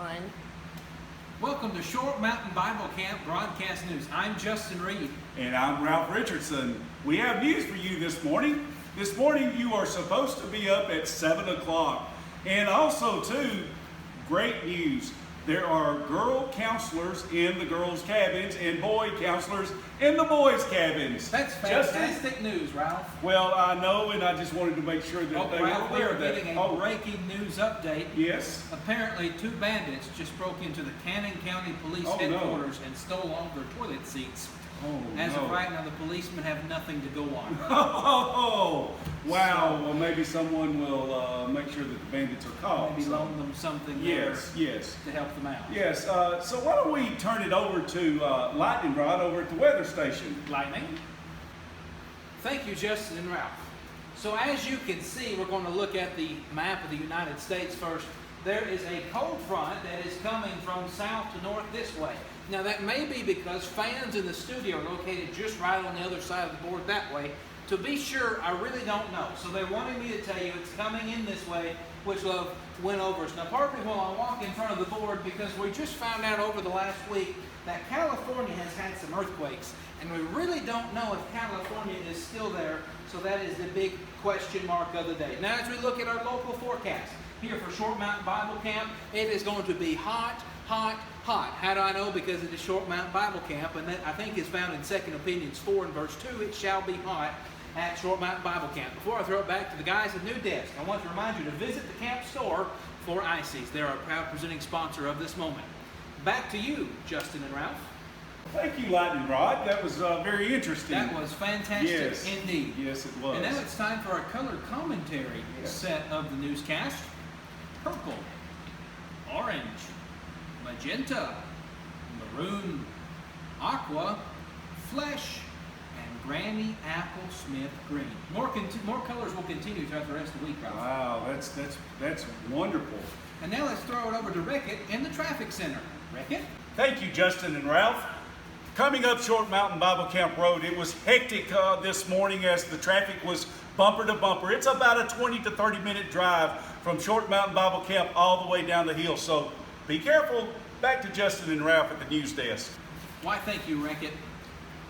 fun. Welcome to Short Mountain Bible Camp Broadcast News. I'm Justin Reed. And I'm Ralph Richardson. We have news for you this morning. This morning you are supposed to be up at 7 o'clock. And also too, great news. There are girl counselors in the girls' cabins and boy counselors in the boys' cabins. That's fantastic news, Ralph. Well, I know, and I just wanted to make sure that they Ralph, were aware we're of that. getting a breaking news update. Yes. Apparently, two bandits just broke into the Cannon County Police Oh, headquarters and stole all their toilet seats. As of right now, the policemen have nothing to go on. Oh, wow. Well, maybe someone will make sure that the bandits are caught. Maybe loan them something yes, to help them out. Yes. So why don't we turn it over to Lightning Rod over at the weather station. Lightning. Thank you, Justin and Ralph. So as you can see, we're going to look at the map of the United States first. There is a cold front that is coming from south to north this way. Now that may be because fans in the studio are located just right on the other side of the board that way. To be sure, I really don't know. So they wanted me to tell you it's coming in this way, which will win over us. Now pardon me while I walk in front of the board, because we just found out over the last week that California has had some earthquakes. And we really don't know if California is still there. So that is the big question mark of the day. Now as we look at our local forecast, here for Short Mountain Bible Camp, it is going to be hot, hot, hot. How do I know? Because it is Short Mountain Bible Camp, and that I think is found in 2 Opinions 4 and verse 2. It shall be hot at Short Mountain Bible Camp. Before I throw it back to the guys at New Desk, I want to remind you to visit the camp store for ices. They're a proud presenting sponsor of this moment. Back to you, Justin and Ralph. Thank you, Lightning Rod. That was very interesting. That was fantastic indeed. Yes, it was. And now it's time for our color commentary set of the newscast. Purple, orange, magenta, maroon, aqua, flesh, and Granny Apple Smith green. More colors will continue throughout the rest of the week, Ralph. Wow, that's wonderful. And now let's throw it over to Rickett in the traffic center. Rickett? Thank you, Justin and Ralph. Coming up Short Mountain Bible Camp Road, it was hectic this morning as the traffic was bumper to bumper. It's about a 20 to 30 minute drive from Short Mountain Bible Camp all the way down the hill. So be careful. Back to Justin and Ralph at the news desk. Why, thank you, Rickett.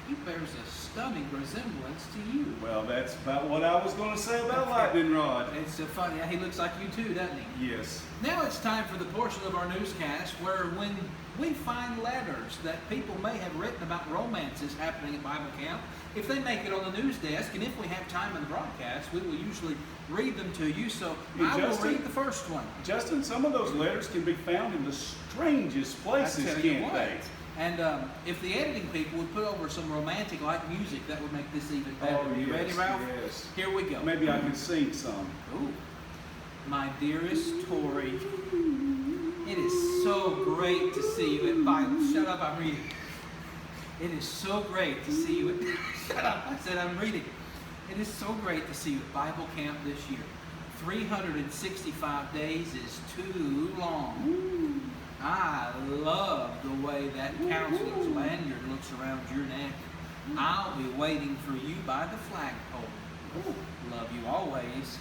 He bears a stunning resemblance to you. Well, that's about what I was going to say about Lightning Rod. It's so funny. He looks like you too, doesn't he? Yes. Now it's time for the portion of our newscast where when we find letters that people may have written about romances happening at Bible Camp, if they make it on the news desk, and if we have time in the broadcast, we will usually read them to you. So I will read the first one. Justin, some of those letters can be found in the strangest places, can't they? And if the editing people would put over some romantic-like music, that would make this even better. Oh, you ready, Ralph? Yes. Here we go. Maybe I can sing some. Ooh. My dearest Tori, it is so great to see you at Bible. Shut up, I'm reading. It is so great to see you at... Shut up, I said I'm reading. It is so great to see you at Bible Camp this year. 365 days is too long. I love the way that counselor's lanyard looks around your neck. I'll be waiting for you by the flagpole. Love you always,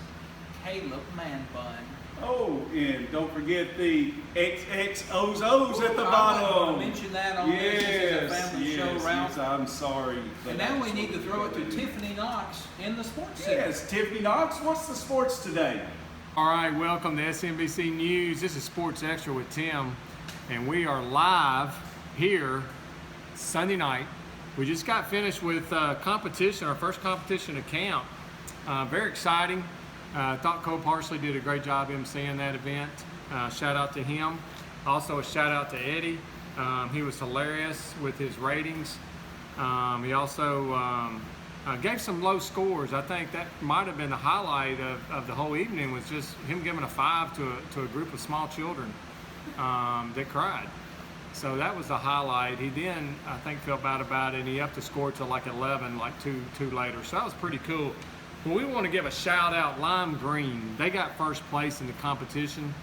Caleb Manbun. Oh, and don't forget the XXOs at the bottom. I want to mention that on this. This is a family show, Ralph. Yes, I'm sorry. And now we need to throw it to Tiffany Knox in the sports center. Yes, Tiffany Knox, what's the sports today? All right, welcome to SMBC News. This is Sports Extra with Tim, and we are live here Sunday night. We just got finished with competition, our first competition of camp. Very exciting. I thought Cole Parsley did a great job emceeing that event. Shout out to him. Also a shout out to Eddie. He was hilarious with his ratings. He also gave some low scores. I think that might have been the highlight of the whole evening, was just him giving a 5 to a group of small children that cried. So that was the highlight. He then, I think, felt bad about it, and he upped the score to like 11, like two later. So that was pretty cool. Well, we want to give a shout out, Lime Green. They got first place in the competition,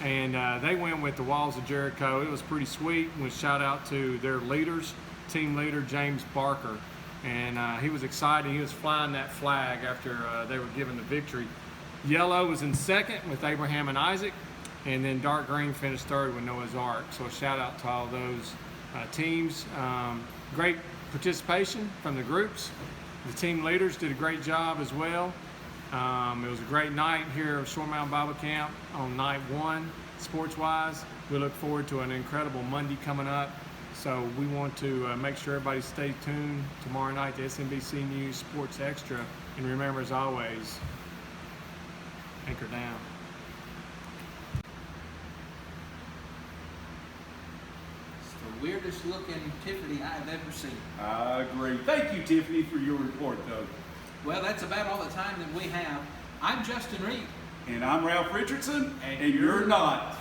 and they went with the Walls of Jericho. It was pretty sweet. We shout out to their leaders, team leader James Barker, and he was excited. He was flying that flag after they were given the victory. Yellow was in second with Abraham and Isaac. and then Dark Green finished third with Noah's Ark. So a shout out to all those teams. Great participation from the groups. The team leaders did a great job as well. It was a great night here at Short Mountain Bible Camp on night 1, sports-wise. We look forward to an incredible Monday coming up. So we want to make sure everybody stay tuned tomorrow night to SMBC News Sports Extra. And remember, as always, anchor down. It's the weirdest looking Tiffany I've ever seen. I agree. Thank you, Tiffany, for your report, though. Well, that's about all the time that we have. I'm Justin Reed. And I'm Ralph Richardson, and you're not.